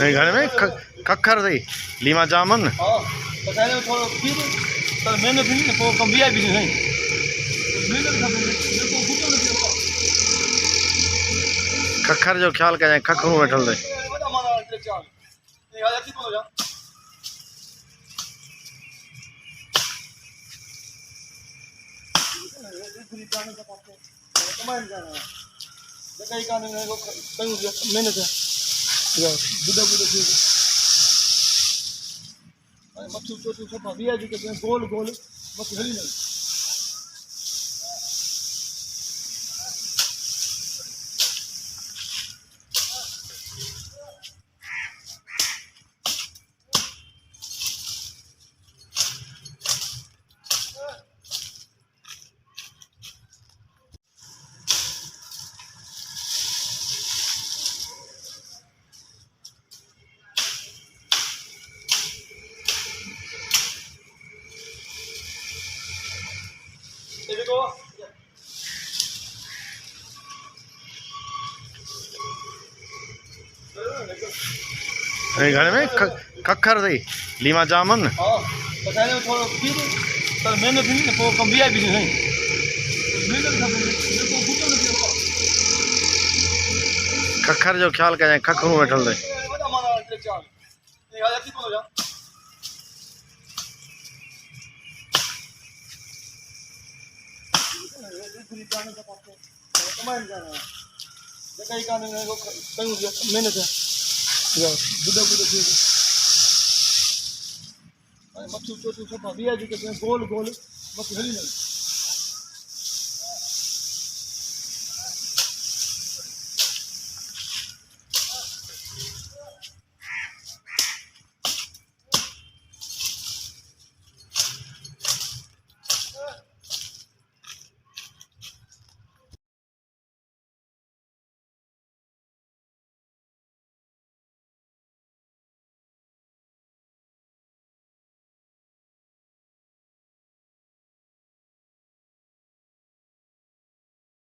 घर में खखर थी लीमा जामन हाँ तो कहने में थोड़ा फिर तो मैंने भी नहीं तो कम भी आई भी नहीं मैंने खखर जो ख्याल करें खखरू वेठल थे मच्छू चोटू सब भी है जो गोल गोल मच्छी हली नहीं घर में खखर थी लीमा जामन हाँ तो कहने में थोड़ा फिर तो मैंने भी नहीं तो कम भी आई भी नहीं खखर जो ख्याल करें खखरू वेठल थे मच्छू चोटू सब भी है जो गोल गोल मच्छी हली नहीं